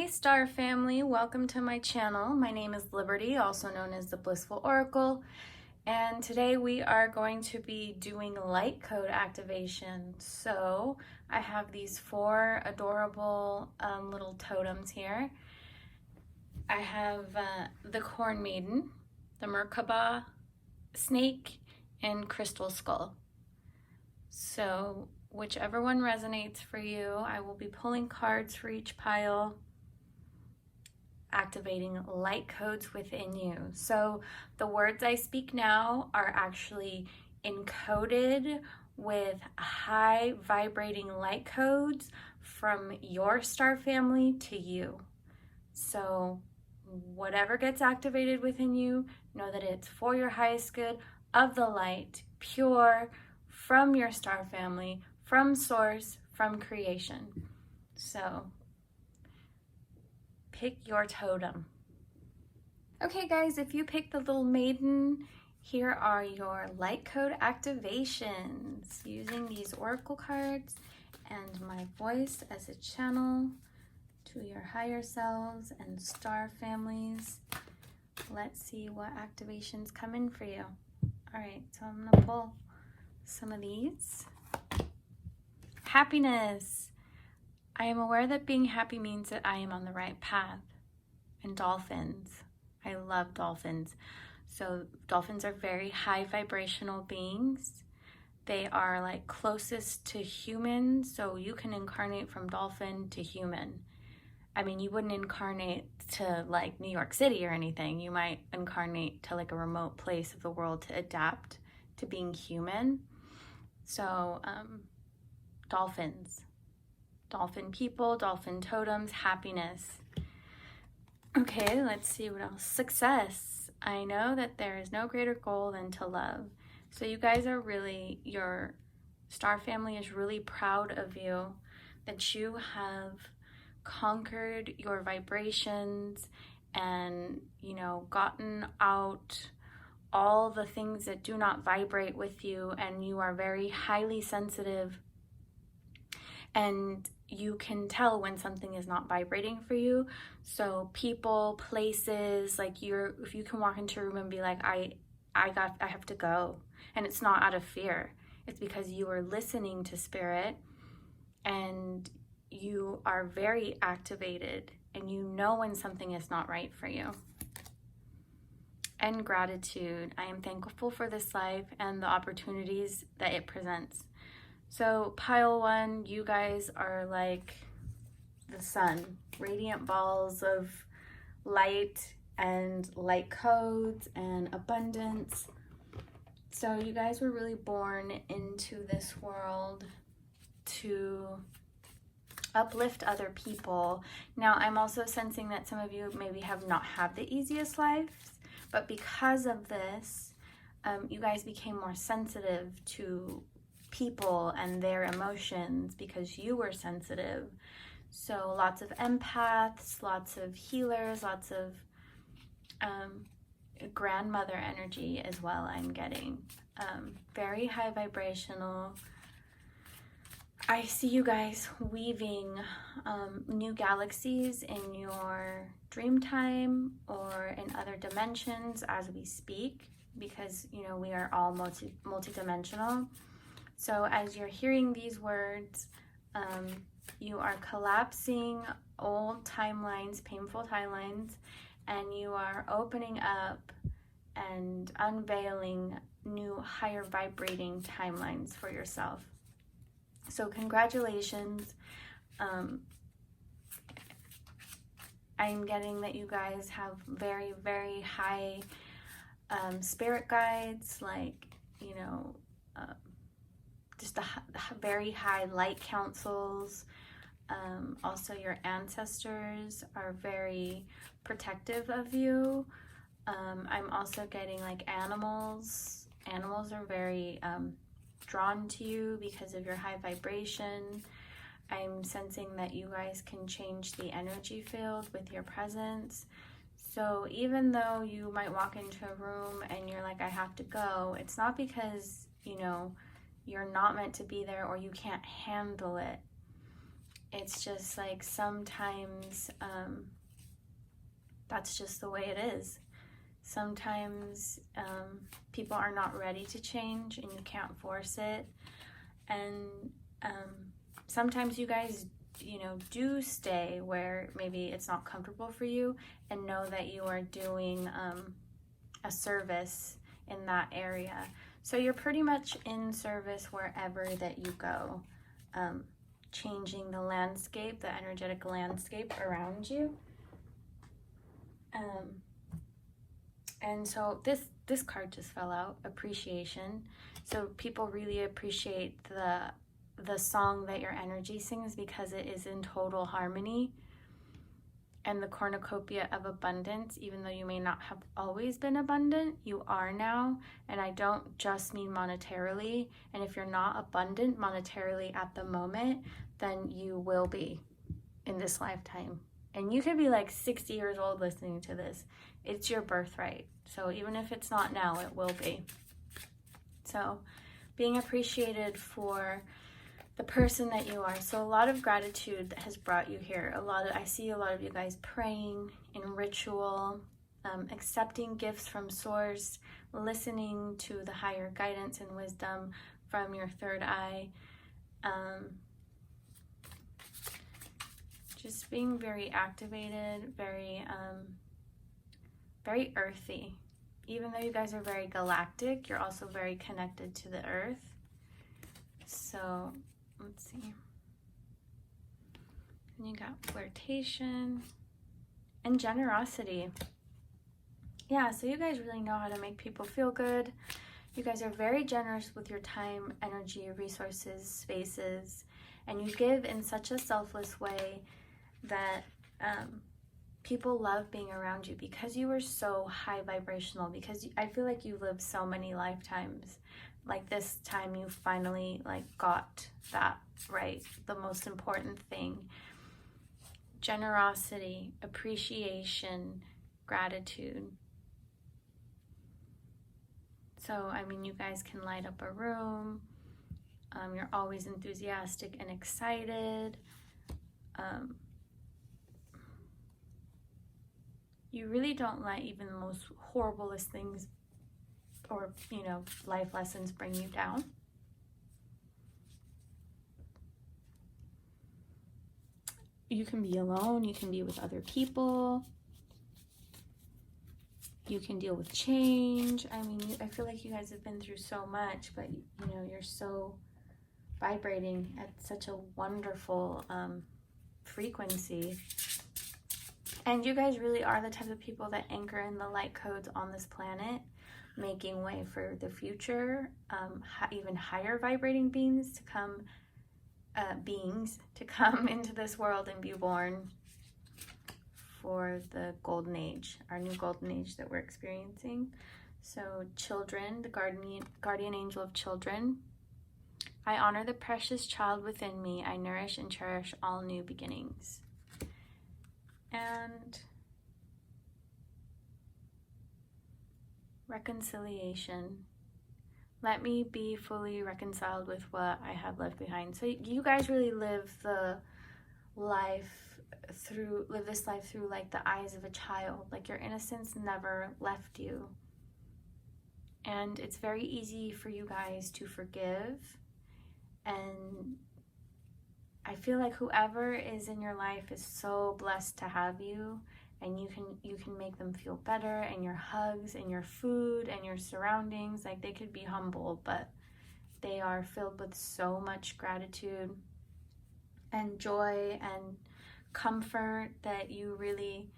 Star family, welcome to my channel. My name is Liberty, also known as the Blissful Oracle, and today we are going to be doing Lightcode activation. So I have these four adorable little totems here. I have the Corn Maiden, the Merkaba snake, and crystal skull. So whichever one resonates for you, I will be pulling cards for each pile, activating light codes within you. So the words I speak now are actually encoded with high vibrating light codes from your star family to you. So whatever gets activated within you, know that it's for your highest good, of the light, pure, from your star family, from source, from creation. So pick your totem. Okay guys, if you picked the little maiden, here are your light code activations using these oracle cards and my voice as a channel to your higher selves and star families. Let's see what activations come in for you. All right, so I'm gonna pull some of these. Happiness. I am aware that being happy means that I am on the right path. And dolphins. I love dolphins. So dolphins are very high vibrational beings. They are like closest to human, so you can incarnate from dolphin to human. I mean, you wouldn't incarnate to like New York City or anything. You might incarnate to like a remote place of the world to adapt to being human. So dolphins. Dolphin people, dolphin totems, happiness. Okay, let's see what else. Success. I know that there is no greater goal than to love. So you guys are really, your star family is really proud of you, that you have conquered your vibrations and, you know, gotten out all the things that do not vibrate with you, and you are very highly sensitive, and you can tell when something is not vibrating for you. So people, places, like if you can walk into a room and be like, I have to go, and it's not out of fear, it's because you are listening to spirit and you are very activated and you know when something is not right for you. And gratitude. I am thankful for this life and the opportunities that it presents. So pile one, you guys are like the sun, radiant balls of light and light codes and abundance. So you guys were really born into this world to uplift other people. Now I'm also sensing that some of you maybe have not had the easiest lives, but because of this, you guys became more sensitive to people and their emotions because you were sensitive. So lots of empaths, lots of healers, lots of grandmother energy as well. I'm getting very high vibrational. I see you guys weaving new galaxies in your dream time or in other dimensions as we speak, because you know we are all multi-dimensional. So as you're hearing these words, you are collapsing old timelines, painful timelines, and you are opening up and unveiling new higher vibrating timelines for yourself. So congratulations. I'm getting that you guys have very, very high spirit guides, like, you know, just the very high light councils. Also your ancestors are very protective of you. I'm also getting like animals. Animals are very drawn to you because of your high vibration. I'm sensing that you guys can change the energy field with your presence. So even though you might walk into a room and you're like, I have to go, it's not because, you know, you're not meant to be there or you can't handle it. it's just like sometimes that's just the way it is. Sometimes people are not ready to change and you can't force it. And sometimes you guys, do stay where maybe it's not comfortable for you, and know that you are doing a service in that area. So you're pretty much in service wherever that you go, changing the landscape, the energetic landscape around you. And so this card just fell out, appreciation. So people really appreciate the song that your energy sings because it is in total harmony. And the cornucopia of abundance, even though you may not have always been abundant, you are now. And I don't just mean monetarily. And if you're not abundant monetarily at the moment, then you will be in this lifetime. And you could be like 60 years old listening to this. It's your birthright. So even if it's not now, it will be. So being appreciated for the person that you are. So a lot of gratitude that has brought you here. I see a lot of you guys praying in ritual, accepting gifts from source, listening to the higher guidance and wisdom from your third eye. Just being very activated, very earthy. Even though you guys are very galactic, you're also very connected to the earth. So let's see. And you got flirtation and generosity. Yeah, so you guys really know how to make people feel good. You guys are very generous with your time, energy, resources, spaces, and you give in such a selfless way that people love being around you because you are so high vibrational, because I feel like you lived so many lifetimes. Like this time you finally got that right, the most important thing. Generosity, appreciation, gratitude. So, I mean, you guys can light up a room. You're always enthusiastic and excited. You really don't let even the most horriblest things or, life lessons bring you down. You can be alone. You can be with other people. You can deal with change. I mean, I feel like you guys have been through so much, but, you're so vibrating at such a wonderful frequency. And you guys really are the type of people that anchor in the light codes on this planet, making way for the future, even higher vibrating beings to come into this world and be born for the golden age, our new golden age that we're experiencing. So children, the guardian angel of children. I honor the precious child within me. I nourish and cherish all new beginnings. And reconciliation. Let me be fully reconciled with what I have left behind. So you guys really live this life through like the eyes of a child. Like your innocence never left you. And it's very easy for you guys to forgive. And I feel like whoever is in your life is so blessed to have you, and you can make them feel better, and your hugs and your food and your surroundings, like they could be humble, but they are filled with so much gratitude and joy and comfort that you really,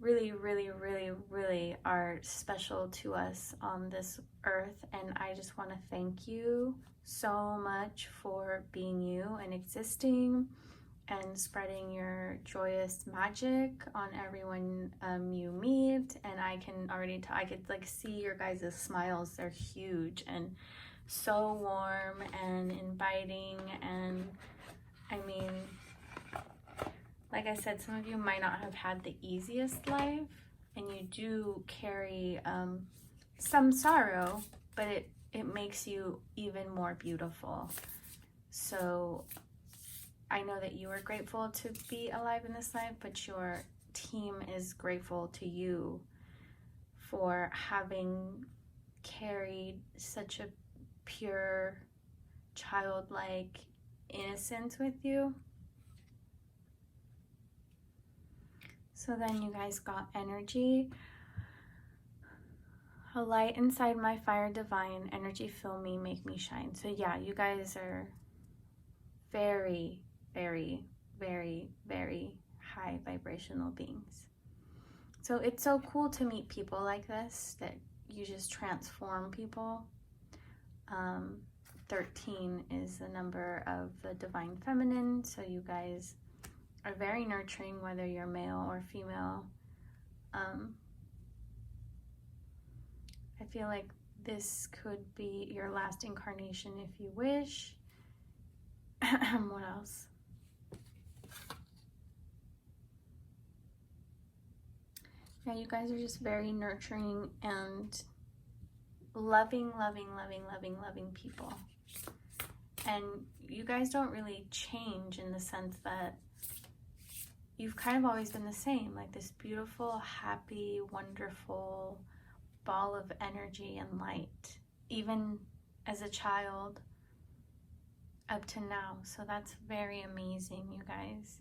really, really, really, really are special to us on this earth. And I just want to thank you so much for being you and existing and spreading your joyous magic on everyone you meet. And I can already I could see your guys' smiles. They're huge and so warm and inviting. And I mean, like I said, some of you might not have had the easiest life, and you do carry some sorrow, but it makes you even more beautiful. So I know that you are grateful to be alive in this life, but your team is grateful to you for having carried such a pure, childlike innocence with you. So then you guys got energy. A light inside my fire divine, energy fill me, make me shine. So yeah, you guys are very, very, very, very high vibrational beings. So it's so cool to meet people like this, that you just transform people. 13 is the number of the divine feminine, so you guys are very nurturing, whether you're male or female. I feel like this could be your last incarnation if you wish. What else? Yeah, you guys are just very nurturing and loving people. And you guys don't really change in the sense that you've kind of always been the same, like this beautiful, happy, wonderful ball of energy and light, even as a child up to now. So that's very amazing, you guys.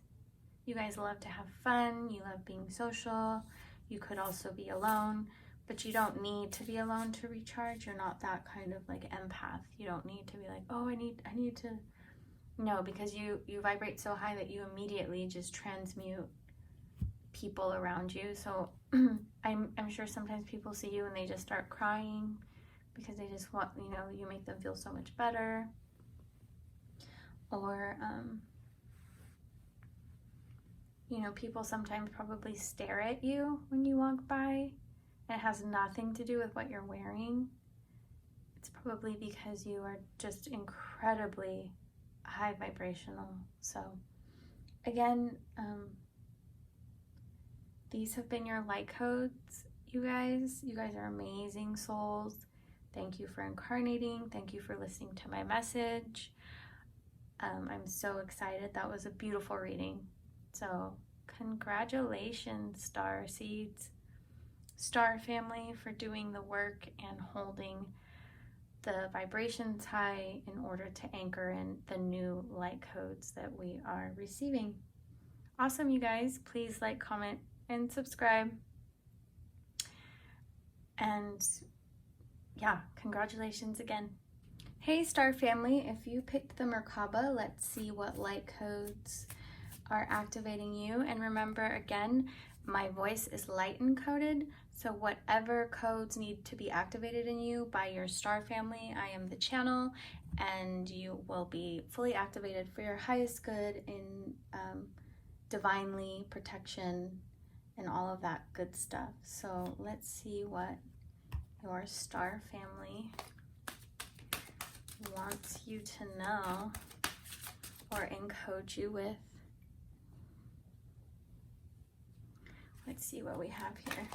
You guys love to have fun, you love being social. You could also be alone, but you don't need to be alone to recharge. You're not that kind of like empath. You don't need to be like, oh, I need to. No, because you vibrate so high that you immediately just transmute people around you. So I'm sure sometimes people see you and they just start crying because they just want, you make them feel so much better. Or people sometimes probably stare at you when you walk by, and it has nothing to do with what you're wearing. It's probably because you are just incredibly high vibrational. So again, these have been your light codes, you guys. You guys are amazing souls. Thank you for incarnating. Thank you for listening to my message. I'm so excited. That was a beautiful reading. So congratulations, star seeds, star family, for doing the work and holding the vibrations high in order to anchor in the new light codes that we are receiving. Awesome, you guys. Please like, comment, and subscribe. And yeah, congratulations again. Hey, star family, if you picked the Merkaba, let's see what light codes are activating you. And remember, again, my voice is light encoded, so whatever codes need to be activated in you by your star family, I am the channel, and you will be fully activated for your highest good in divinely protection and all of that good stuff. So let's see what your star family wants you to know or encode you with. Let's see what we have here.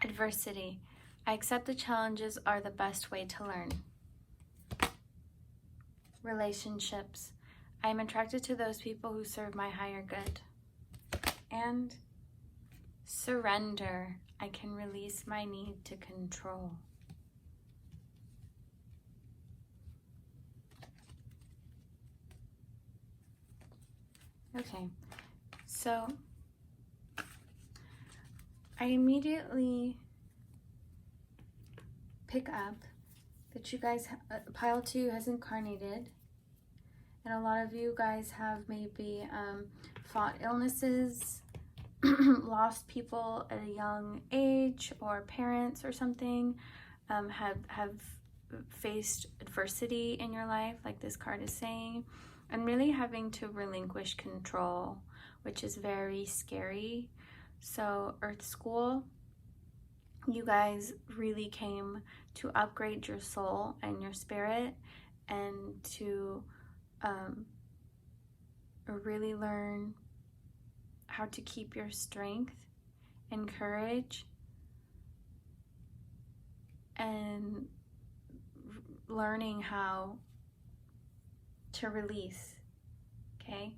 Adversity. I accept the challenges are the best way to learn. Relationships. I am attracted to those people who serve my higher good. And surrender. I can release my need to control. Okay, so I immediately pick up that you guys, pile 2 has incarnated, and a lot of you guys have maybe fought illnesses, lost people at a young age, or parents or something, have faced adversity in your life, like this card is saying, and really having to relinquish control, which is very scary. So Earth School, you guys really came to upgrade your soul and your spirit, and to really learn how to keep your strength and courage and learning how to release, okay?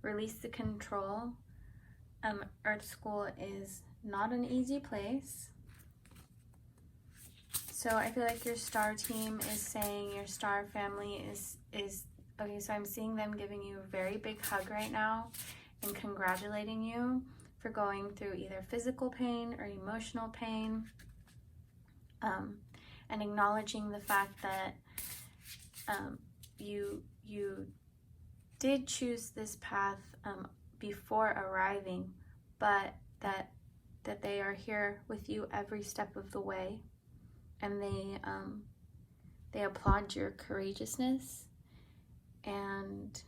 Release the control. Earth School is not an easy place. So I feel like your star team is saying, your star family is okay, so I'm seeing them giving you a very big hug right now and congratulating you for going through either physical pain or emotional pain, and acknowledging the fact that you did choose this path before arriving, but that they are here with you every step of the way, and they applaud your courageousness, and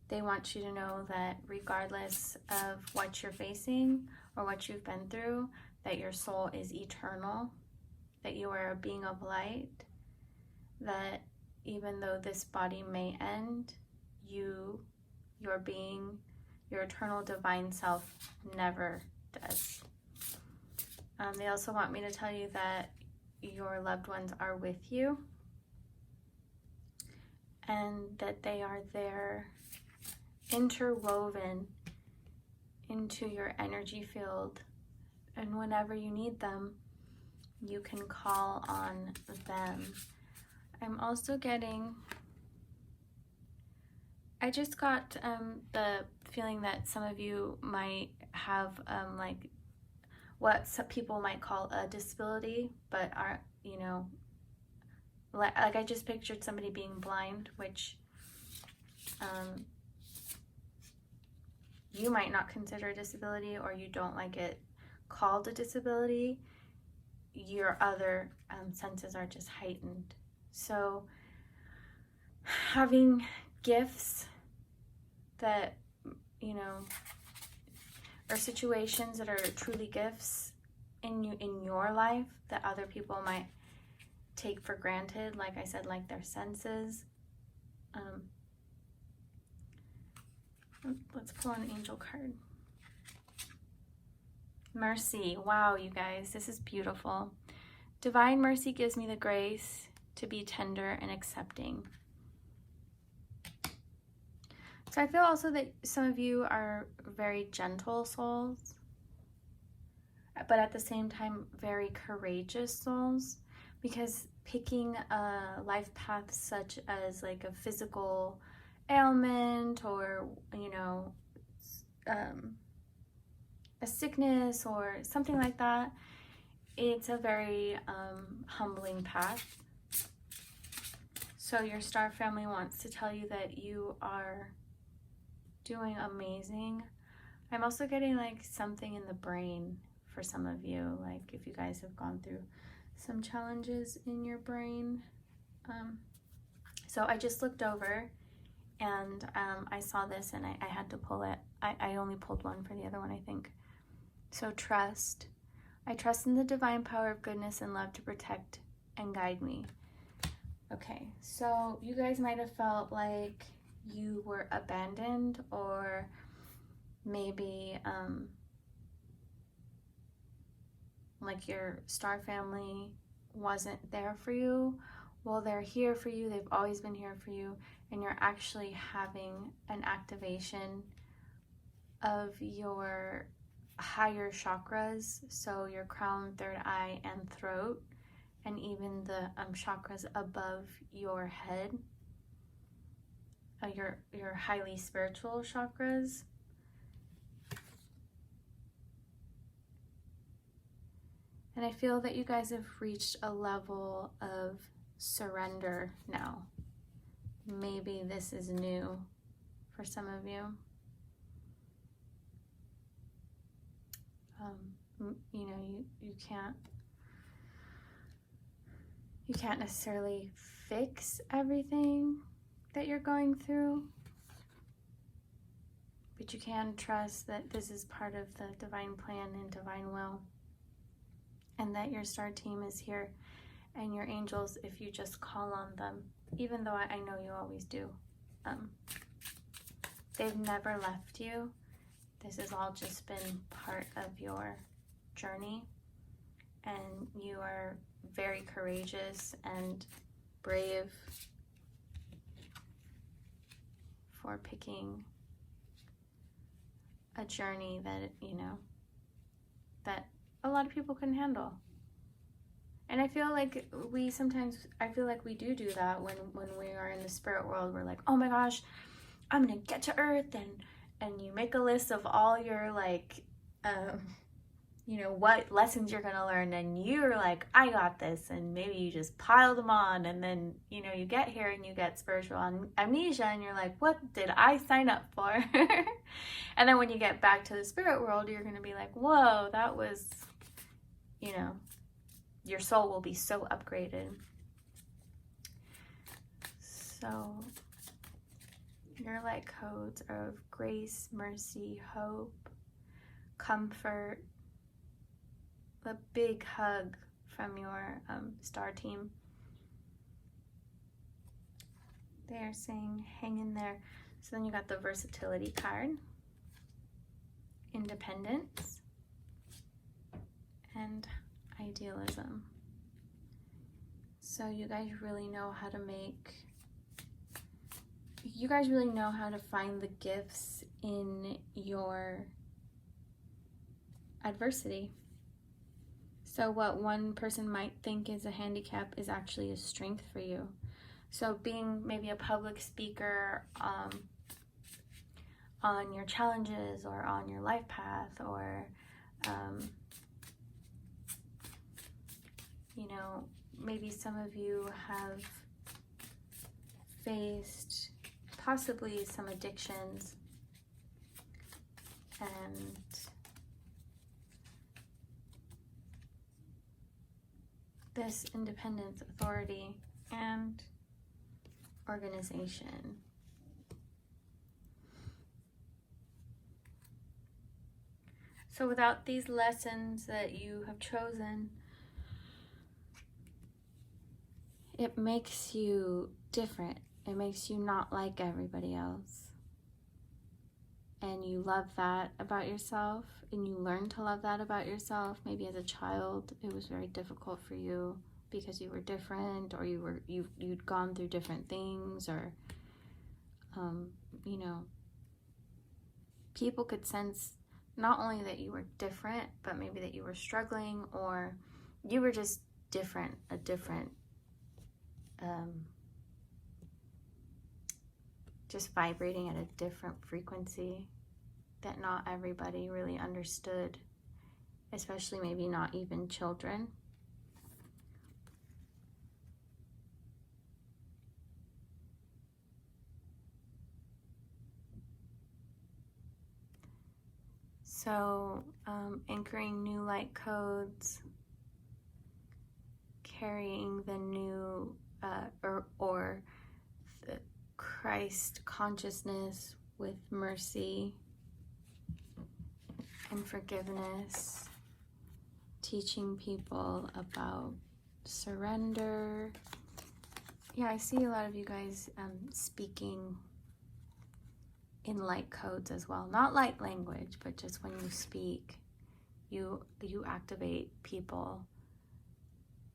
they want you to know that regardless of what you're facing or what you've been through, that your soul is eternal, that you are a being of light, that even though this body may end, your being, your eternal divine self never does. They also want me to tell you that your loved ones are with you and that they are there, interwoven into your energy field, and whenever you need them, you can call on them. I'm also getting, I just got the feeling that some of you might have like what some people might call a disability, but are, you know, like I just pictured somebody being blind, which you might not consider a disability, or you don't like it called a disability. Your other senses are just heightened. So having gifts that, you know, or situations that are truly gifts in your life that other people might take for granted, like I said, like their senses. Let's pull an angel card. Mercy. Wow, you guys, this is beautiful. Divine mercy gives me the grace to be tender and accepting. So I feel also that some of you are very gentle souls, but at the same time very courageous souls, because picking a life path such as like a physical ailment, or, you know, a sickness or something like that, it's a very humbling path. So your star family wants to tell you that you are doing amazing. I'm also getting like something in the brain for some of you, like if you guys have gone through some challenges in your brain. So I just looked over and I saw this, and I had to pull it. I only pulled one for the other one, I think. So trust. I trust in the divine power of goodness and love to protect and guide me. Okay, so you guys might have felt like you were abandoned, or maybe like your star family wasn't there for you. Well, they're here for you. They've always been here for you, and you're actually having an activation of your higher chakras, so your crown, third eye, and throat, and even the chakras above your head, your highly spiritual chakras. And I feel that you guys have reached a level of surrender now. Maybe this is new for some of you. You know, you can't necessarily fix everything that you're going through, but you can trust that this is part of the divine plan and divine will, and that your star team is here, and your angels, if you just call on them, even though I know you always do. They've never left you. This has all just been part of your journey, and you are very courageous and brave for picking a journey that, that a lot of people couldn't handle. And I feel like we do that when we are in the spirit world. We're like, oh my gosh, I'm gonna get to Earth, and you make a list of all your what lessons you're gonna learn, and you're like, I got this, and maybe you just pile them on, and then you get here and you get spiritual amnesia, and you're like, what did I sign up for? And then when you get back to the spirit world, you're gonna be like, whoa, that was, your soul will be so upgraded. So your light codes are of grace, mercy, hope, comfort, a big hug from your star team. They are saying hang in there. So then you got the versatility card, independence, and idealism. So you guys really know how to find the gifts in your adversity. So what one person might think is a handicap is actually a strength for you. So being maybe a public speaker on your challenges or on your life path, or maybe some of you have faced possibly some addictions, and this independence, authority, and organization. So without these lessons that you have chosen, it makes you different. It makes you not like everybody else. And you love that about yourself, and you learn to love that about yourself. Maybe as a child, it was very difficult for you because you were different, or you'd gone through different things, or people could sense not only that you were different, but maybe that you were struggling, or you were just different, just vibrating at a different frequency that not everybody really understood, especially maybe not even children. So anchoring new light codes, carrying the new or the Christ consciousness with mercy and forgiveness, teaching people about surrender. Yeah, I see a lot of you guys speaking in light codes as well. Not light language, but just when you speak, you activate people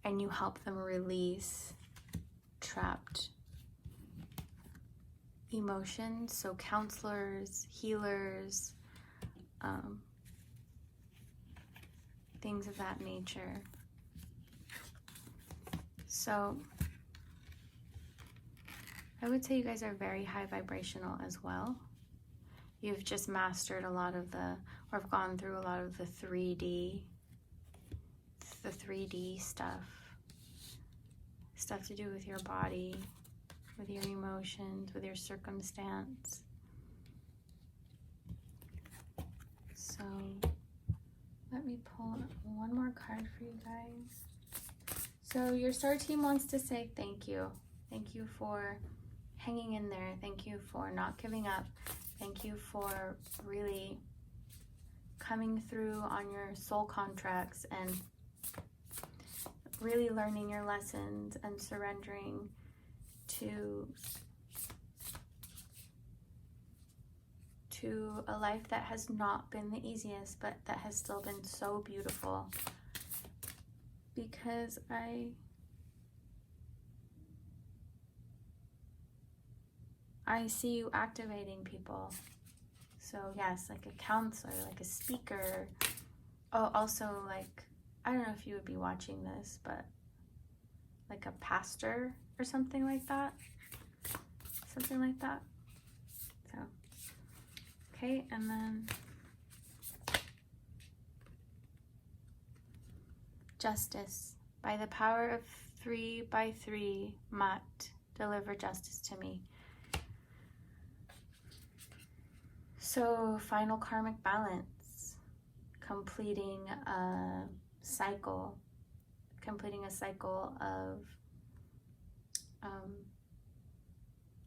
and you help them release trapped emotions. So counselors, healers, things of that nature. So I would say you guys are very high vibrational as well. You've just mastered a lot of or have gone through a lot of the 3D stuff to do with your body, with your emotions, with your circumstance. So let me pull one more card for you guys. So your star team wants to say thank you. Thank you for hanging in there. Thank you for not giving up. Thank you for really coming through on your soul contracts and really learning your lessons and surrendering to a life that has not been the easiest, but that has still been so beautiful. because I see you activating people. So yes, like a counselor, like a speaker. Oh, also like, I don't know if you would be watching this, but like a pastor or something like that. Something like that. So, okay, and then justice. By the power of 3 by 3, Mat, deliver justice to me. So, final karmic balance, completing a cycle of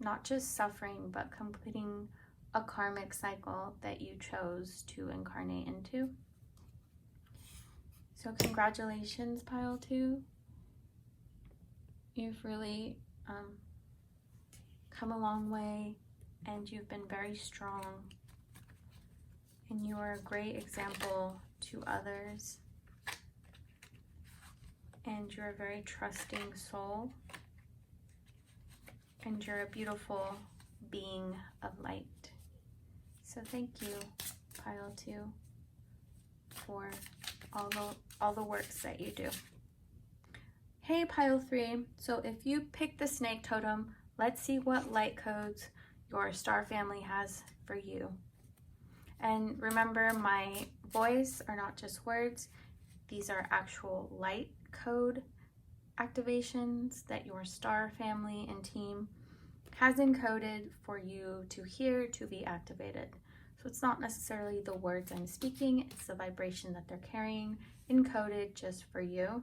not just suffering, but completing a karmic cycle that you chose to incarnate into. So congratulations, pile 2. You've really come a long way, and you've been very strong. And you are a great example to others. And you're a very trusting soul. And you're a beautiful being of light. So thank you, pile 2, for all the works that you do. Hey, pile 3. So if you pick the snake totem, let's see what light codes your star family has for you. And remember, my voice are not just words. These are actual light code activations that your star family and team has encoded for you to hear, to be activated. So it's not necessarily the words I'm speaking, it's the vibration that they're carrying, encoded just for you,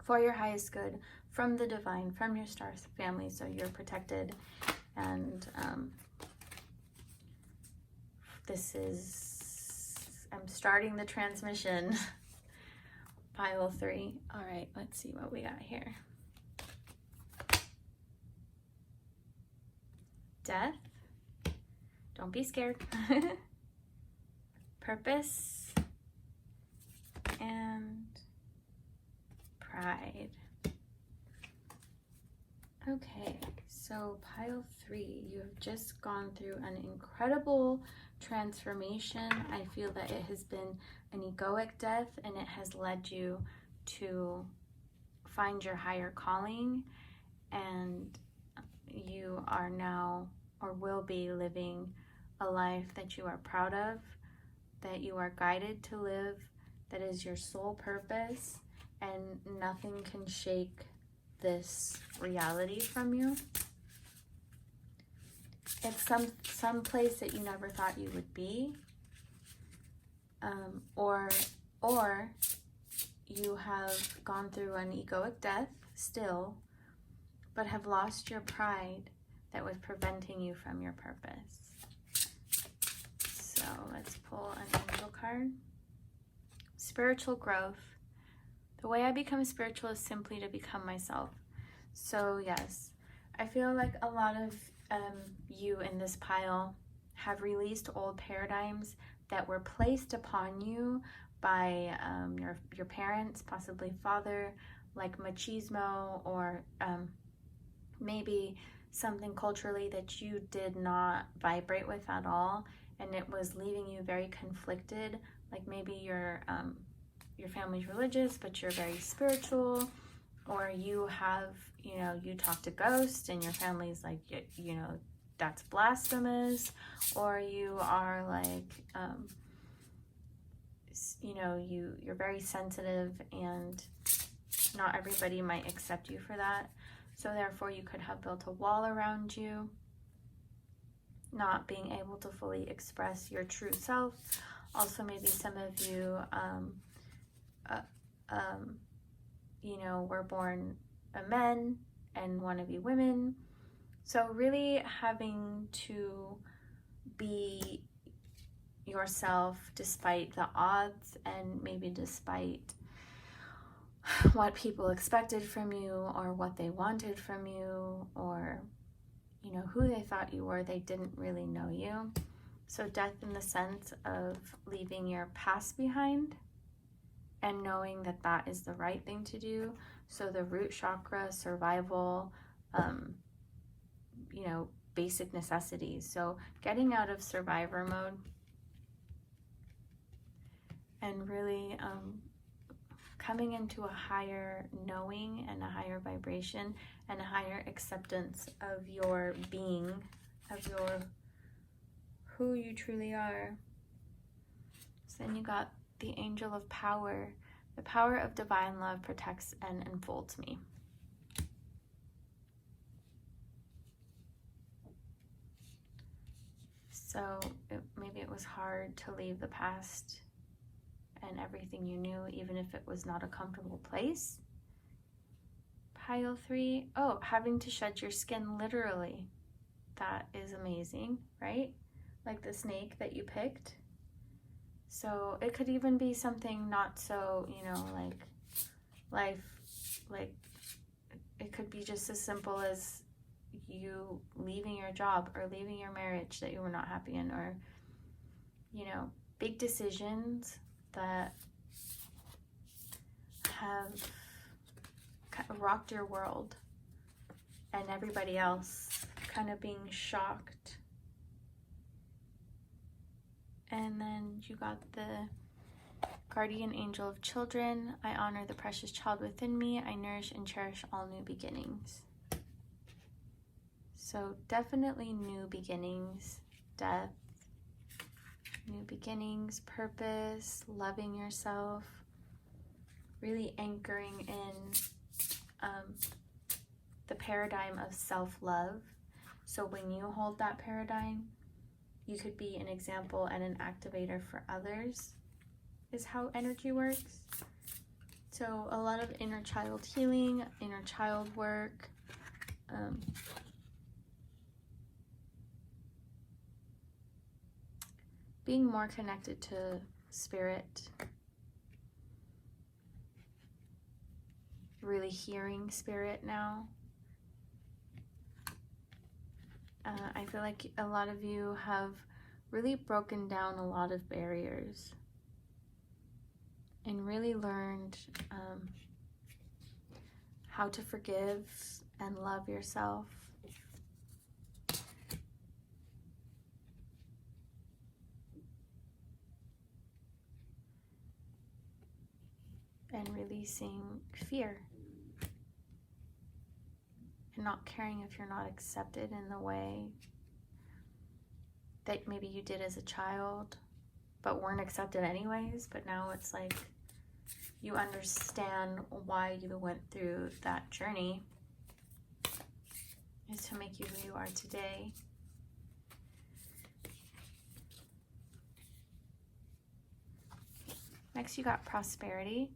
for your highest good, from the divine, from your star family, so you're protected. And I'm starting the transmission. Pile 3. All right, let's see what we got here. Death. Don't be scared. Purpose. And pride. Okay, so pile 3, you have just gone through an incredible transformation. I feel that it has been an egoic death, and it has led you to find your higher calling, and you are now, or will be, living a life that you are proud of, that you are guided to live, that is your sole purpose, and nothing can shake this reality from you. It's some place that you never thought you would be, or you have gone through an egoic death still, but have lost your pride that was preventing you from your purpose. So let's pull an angel card. Spiritual growth. The way I become spiritual is simply to become myself. So yes, I feel like a lot of you in this pile have released old paradigms that were placed upon you by your parents, possibly father, like machismo, or maybe something culturally that you did not vibrate with at all, and it was leaving you very conflicted. Like maybe your family's religious, but you're very spiritual, or you have, you talk to ghosts and your family's like, that's blasphemous, or you are like, you're very sensitive and not everybody might accept you for that. So therefore you could have built a wall around you, not being able to fully express your true self. Also, maybe some of you, were born men and want to be women. So really having to be yourself despite the odds, and maybe despite what people expected from you, or what they wanted from you, or who they thought you were. They didn't really know you. So death in the sense of leaving your past behind and knowing that that is the right thing to do. So the root chakra, survival, you know, basic necessities. So getting out of survivor mode and really coming into a higher knowing and a higher vibration and a higher acceptance of your being, of your who you truly are. So then you got the angel of power. The power of divine love protects and enfolds me. So maybe it was hard to leave the past and everything you knew, even if it was not a comfortable place. Pile 3, oh, having to shed your skin literally. That is amazing, right? Like the snake that you picked. So it could even be something not so, you know, like life, like it could be just as simple as you leaving your job or leaving your marriage that you were not happy in, or, you know, big decisions that have rocked your world and everybody else kind of being shocked. And then you got the guardian angel of children. I honor the precious child within me. I nourish and cherish all new beginnings. So definitely new beginnings, death, new beginnings, purpose, loving yourself, really anchoring in the paradigm of self-love. So when you hold that paradigm, you could be an example and an activator for others, is how energy works. So a lot of inner child healing, inner child work, being more connected to spirit, really hearing spirit now. I feel like a lot of you have really broken down a lot of barriers and really learned how to forgive and love yourself. And releasing fear. And not caring if you're not accepted in the way that maybe you did as a child, but weren't accepted anyways. But now it's like you understand why you went through that journey is to make you who you are today. Next, you got prosperity.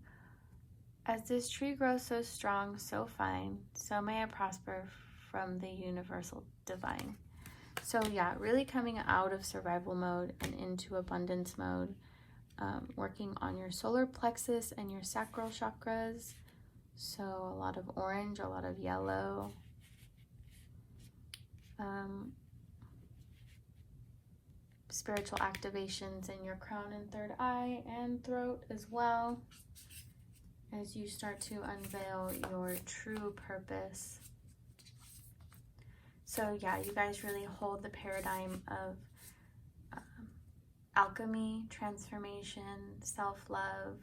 As this tree grows so strong, so fine, so may I prosper from the universal divine. So yeah, really coming out of survival mode and into abundance mode, working on your solar plexus and your sacral chakras. So a lot of orange, a lot of yellow. Spiritual activations in your crown and third eye and throat as well, as you start to unveil your true purpose. So yeah, you guys really hold the paradigm of alchemy, transformation, self-love,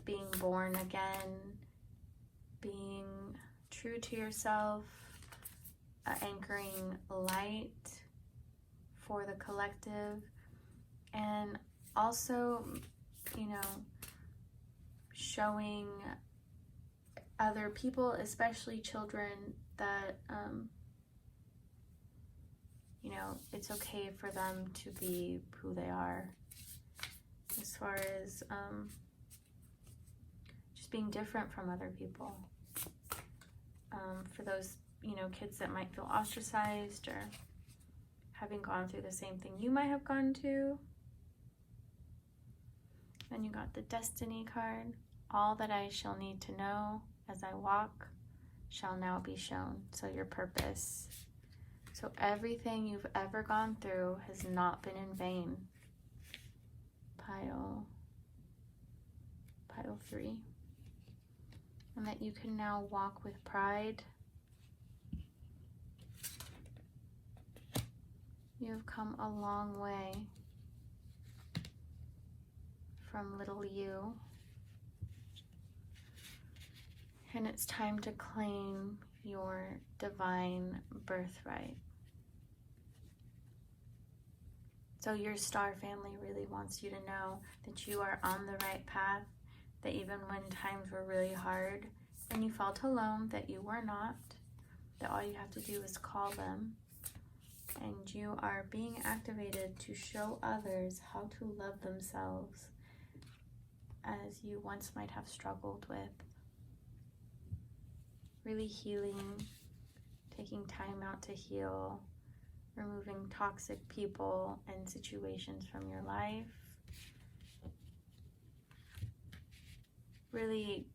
being born again, being true to yourself, anchoring light for the collective, and also, you know, showing other people, especially children, that you know, it's okay for them to be who they are, as far as just being different from other people. For those, you know, kids that might feel ostracized or having gone through the same thing you might have gone to. Then you got the destiny card. All that I shall need to know as I walk shall now be shown. So your purpose. So everything you've ever gone through has not been in vain. Pile 3. And that you can now walk with pride. You've come a long way from little you. And it's time to claim your divine birthright. So your star family really wants you to know that you are on the right path, that even when times were really hard and you felt alone, that you were not, that all you have to do is call them. And you are being activated to show others how to love themselves as you once might have struggled with. Really healing, taking time out to heal, removing toxic people and situations from your life. Really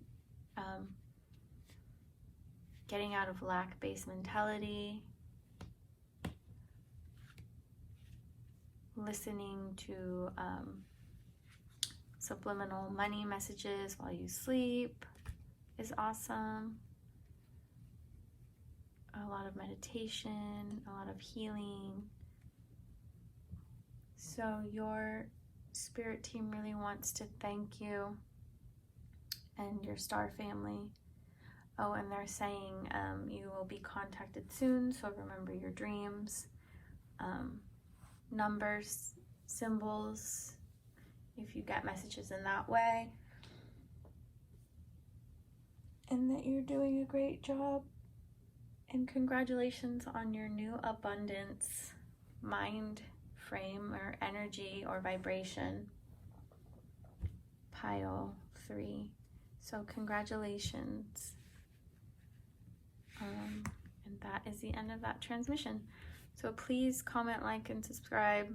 getting out of lack-based mentality. Listening to subliminal money messages while you sleep is awesome. A lot of meditation, a lot of healing. So your spirit team really wants to thank you and your star family. Oh, and they're saying you will be contacted soon, so remember your dreams. Numbers, symbols, if you get messages in that way. And that you're doing a great job. And congratulations on your new abundance mind frame or energy or vibration. Pile 3. So congratulations. And that is the end of that transmission. So please comment, like, and subscribe.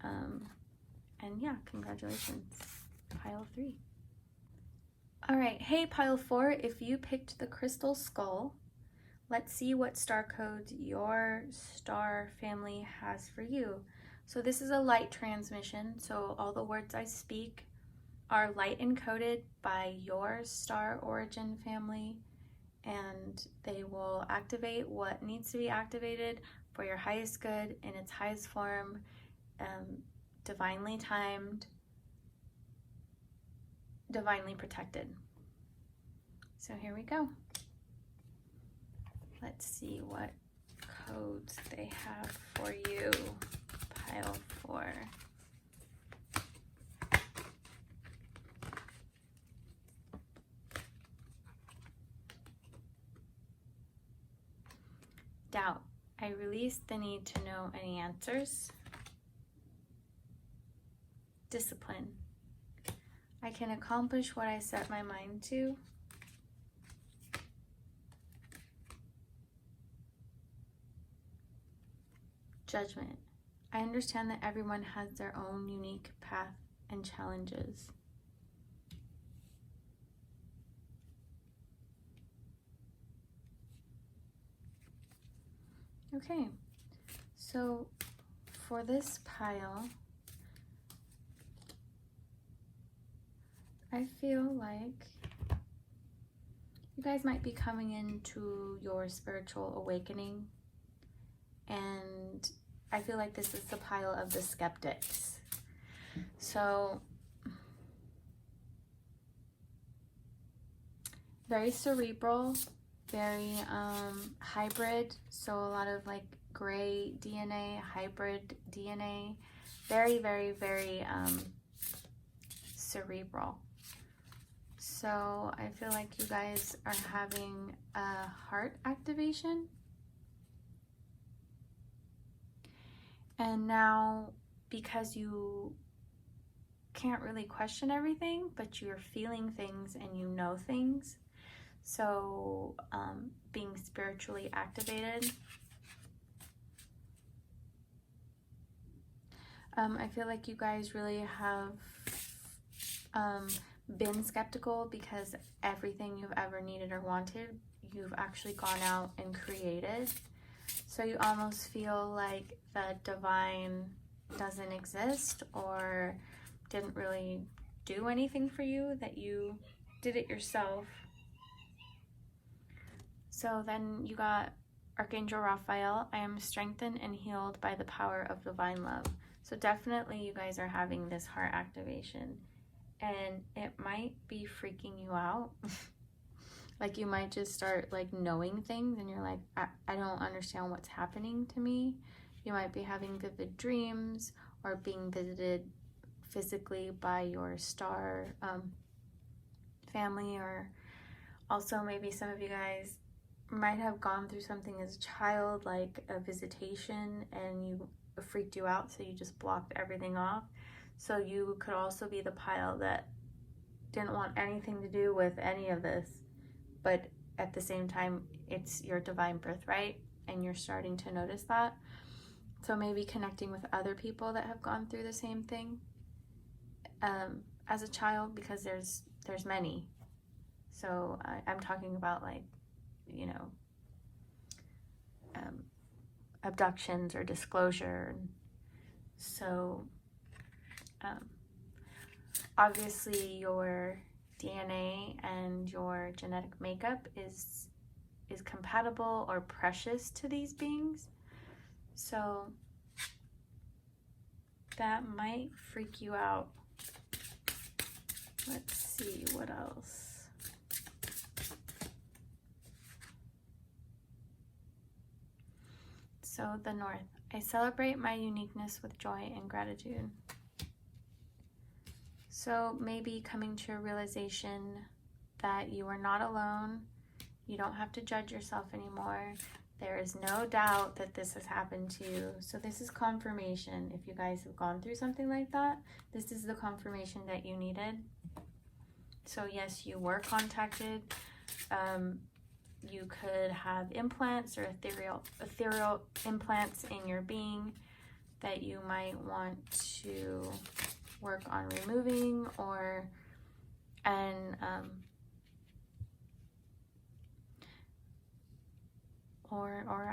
And yeah, congratulations. Pile 3. All right, hey Pile 4, if you picked the crystal skull, let's see what star codes your star family has for you. So this is a light transmission, so all the words I speak are light encoded by your star origin family, and they will activate what needs to be activated for your highest good in its highest form, divinely timed, divinely protected. So here we go. Let's see what codes they have for you, Pile 4. Doubt. I release the need to know any answers. Discipline. I can accomplish what I set my mind to. Judgment. I understand that everyone has their own unique path and challenges. Okay, so for this pile, I feel like you guys might be coming into your spiritual awakening, and I feel like this is the pile of the skeptics. So very cerebral, very hybrid, so a lot of like gray DNA, hybrid DNA, very, very, very cerebral. So I feel like you guys are having a heart activation. And now, because you can't really question everything, but you're feeling things and you know things, so being spiritually activated. I feel like you guys really have been skeptical because everything you've ever needed or wanted, you've actually gone out and created. So you almost feel like the divine doesn't exist or didn't really do anything for you, that you did it yourself. So then you got Archangel Raphael. I am strengthened and healed by the power of divine love. So definitely you guys are having this heart activation, and it might be freaking you out. Like you might just start like knowing things and you're like, I don't understand what's happening to me. You might be having vivid dreams or being visited physically by your star family, or also maybe some of you guys might have gone through something as a child, like a visitation, and you freaked you out, so you just blocked everything off. So you could also be the pile that didn't want anything to do with any of this, but at the same time, it's your divine birthright, and you're starting to notice that. So maybe connecting with other people that have gone through the same thing as a child, because there's many. So I'm talking about, like, you know, abductions or disclosure. So obviously your DNA and your genetic makeup is compatible or precious to these beings. So that might freak you out. Let's see what else. So the North. I celebrate my uniqueness with joy and gratitude. So maybe coming to a realization that you are not alone. You don't have to judge yourself anymore. There is no doubt that this has happened to you. So this is confirmation. If you guys have gone through something like that, this is the confirmation that you needed. So yes, you were contacted. You could have implants or ethereal implants in your being that you might want to work on removing, or I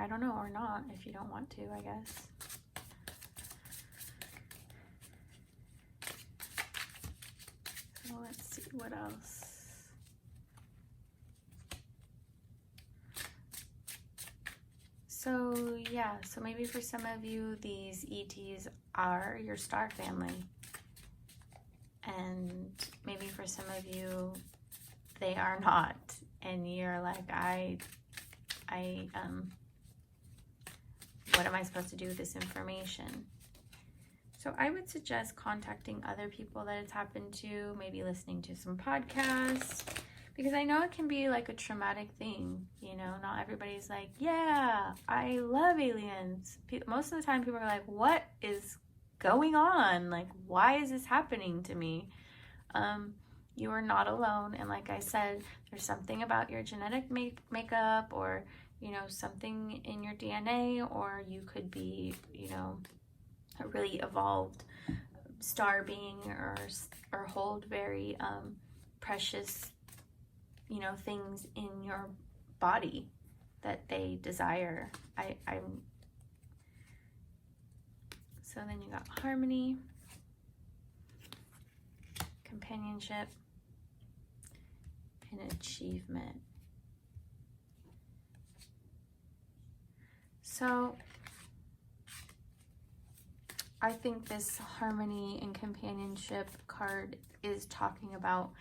don't know, or not, if you don't want to, I guess. So let's see what else. So yeah, so maybe for some of you, these ETs are your star family. And maybe for some of you, they are not. And you're like, what am I supposed to do with this information? So I would suggest contacting other people that it's happened to, maybe listening to some podcasts, because I know it can be like a traumatic thing, you know, not everybody's like, yeah, I love aliens. Most of the time people are like, what is going on? Like, why is this happening to me? You are not alone. And like I said, there's something about your genetic makeup, or, you know, something in your DNA, or you could be, you know, a really evolved star being, or hold very precious, you know, things in your body that they desire. So then you got harmony, companionship, and achievement. So I think this harmony and companionship card is talking about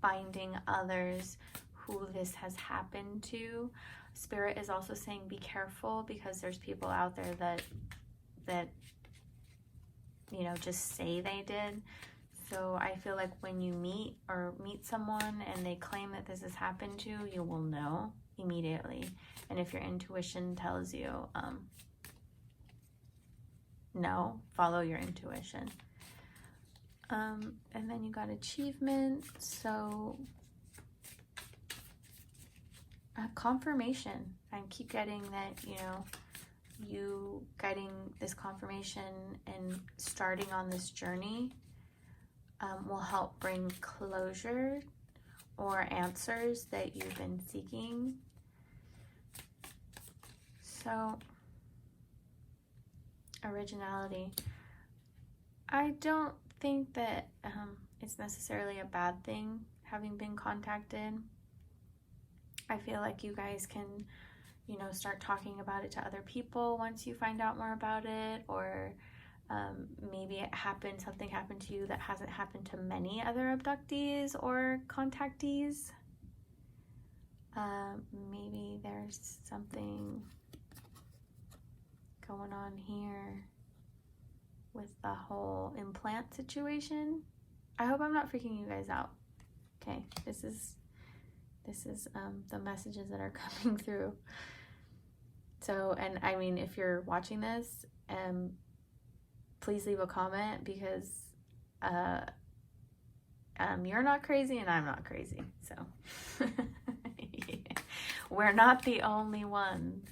finding others who this has happened to. Spirit is also saying be careful, because there's people out there that you know, just say they did. So I feel like when you meet someone and they claim that this has happened to you, you will know immediately. And if your intuition tells you no, follow your intuition. And then you got achievement. So confirmation. I keep getting that, you know, you getting this confirmation and starting on this journey will help bring closure or answers that you've been seeking. So, originality. I don't think that it's necessarily a bad thing having been contacted. I feel like you guys can, start talking about it to other people once you find out more about it, or maybe something happened to you that hasn't happened to many other abductees or contactees. Maybe there's something going on here with the whole implant situation. I hope I'm not freaking you guys out. Okay, this is the messages that are coming through. So, and I mean, if you're watching this, please leave a comment, because you're not crazy and I'm not crazy. So yeah. We're not the only ones.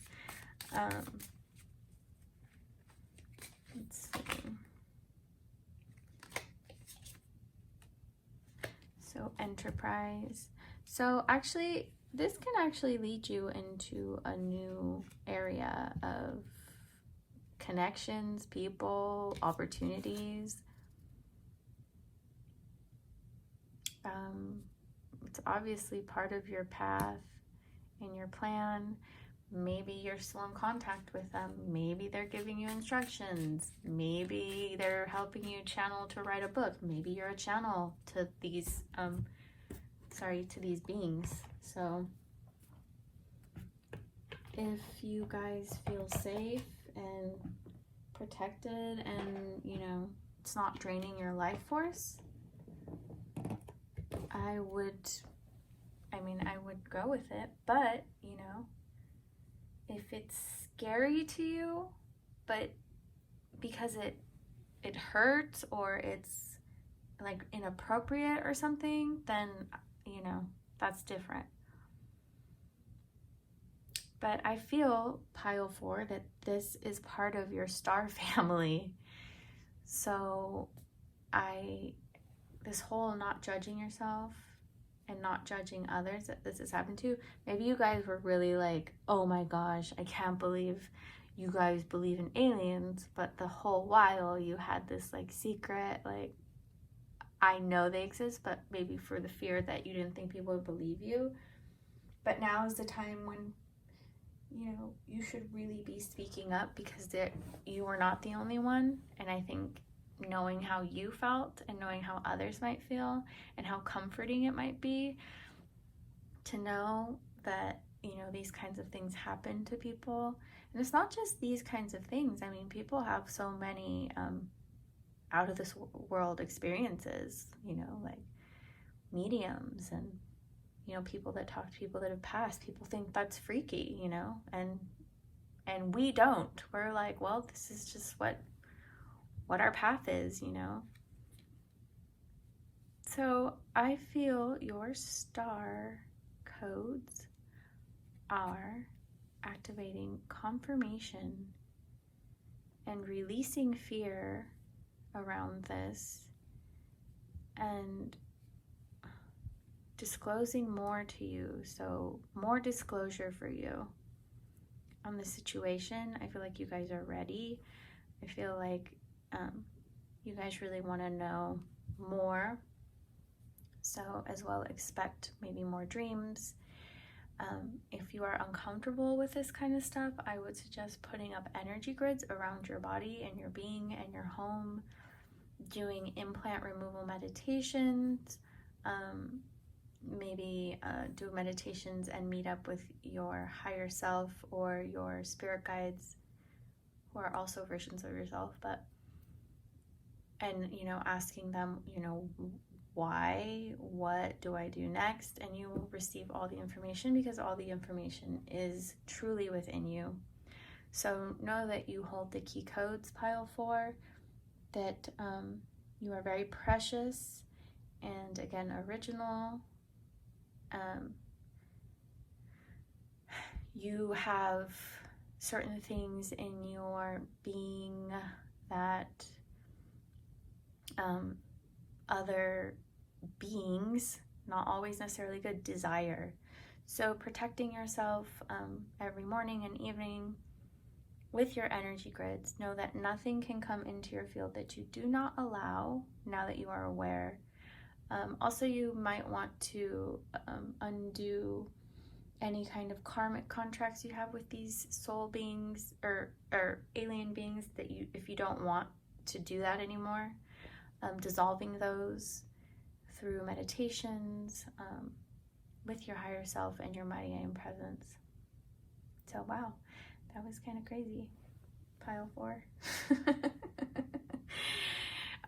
Let's see. So enterprise. So actually, this can actually lead you into a new area of connections, people, opportunities. It's obviously part of your path and your plan. Maybe you're still in contact with them. Maybe they're giving you instructions. Maybe they're helping you channel to write a book. Maybe you're a channel to these to these beings. So if you guys feel safe and protected, and it's not draining your life force, I would go with it. But if it's scary to you, but because it hurts, or it's like inappropriate or something, then that's different. But I feel, pile 4, that this is part of your star family. So this whole not judging yourself and not judging others that this has happened to, maybe you guys were really like, oh my gosh, I can't believe you guys believe in aliens, but the whole while you had this like secret, like, I know they exist, but maybe for the fear that you didn't think people would believe you. But now is the time when you should really be speaking up, because you are not the only one. And I think knowing how you felt and knowing how others might feel and how comforting it might be to know that these kinds of things happen to people. And it's not just these kinds of things. I mean, people have so many out of this world experiences, like mediums and people that talk to people that have passed. People think that's freaky, and we don't. We're like, well, this is just what our path is, So I feel your star codes are activating confirmation and releasing fear around this, and disclosing more to you. So more disclosure for you on the situation. I feel like you guys are ready. I feel like you guys really want to know more. So as well, expect maybe more dreams. If you are uncomfortable with this kind of stuff, I would suggest putting up energy grids around your body and your being and your home, doing implant removal meditations, maybe do meditations and meet up with your higher self or your spirit guides, who are also versions of yourself, and asking them, why, what do I do next? And you will receive all the information, because all the information is truly within you. So know that you hold the key codes, pile 4, that you are very precious and, again, original. You have certain things in your being that other beings, not always necessarily good, desire. So protecting yourself every morning and evening with your energy grids, know that nothing can come into your field that you do not allow now that you are aware. Also, you might want to undo any kind of karmic contracts you have with these soul beings or alien beings that you, if you don't want to do that anymore, dissolving those through meditations with your higher self and your mighty I am presence. So wow, that was kind of crazy. Pile 4.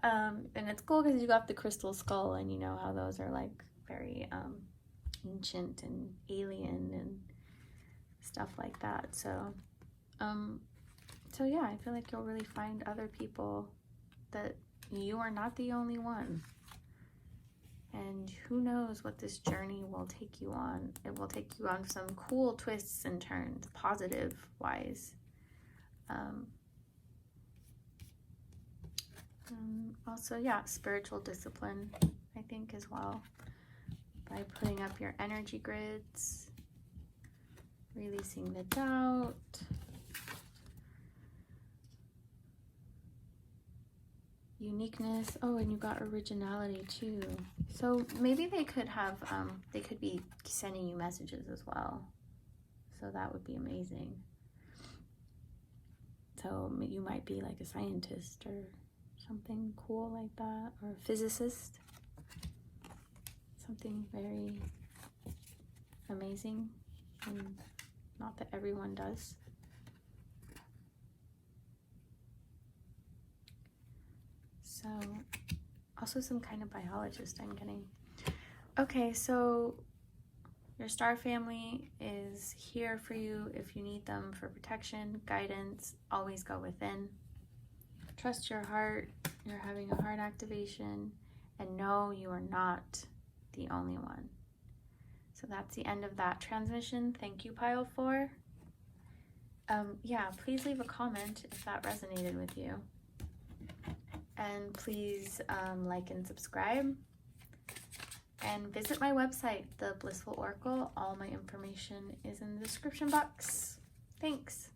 And it's cool because you got the crystal skull, and you know how those are like very ancient and alien and stuff like that. So yeah, I feel like you'll really find other people, that you are not the only one. And who knows what this journey will take you on. It will take you on some cool twists and turns, positive wise. Also, yeah, spiritual discipline, I think, as well. By putting up your energy grids, releasing the doubt. Uniqueness. Oh, and you got originality too. So maybe they could have, they could be sending you messages as well. So that would be amazing. So you might be like a scientist or something cool like that, or a physicist. Something very amazing, and not that everyone does. So, also some kind of biologist I'm getting. Okay, so your star family is here for you if you need them for protection, guidance. Always go within. Trust your heart. You're having a heart activation. And know you are not the only one. So that's the end of that transmission. Thank you, Pile 4. Yeah, please leave a comment if that resonated with you. And please like and subscribe. And visit my website, the Blissful Oracle. All my information is in the description box. Thanks.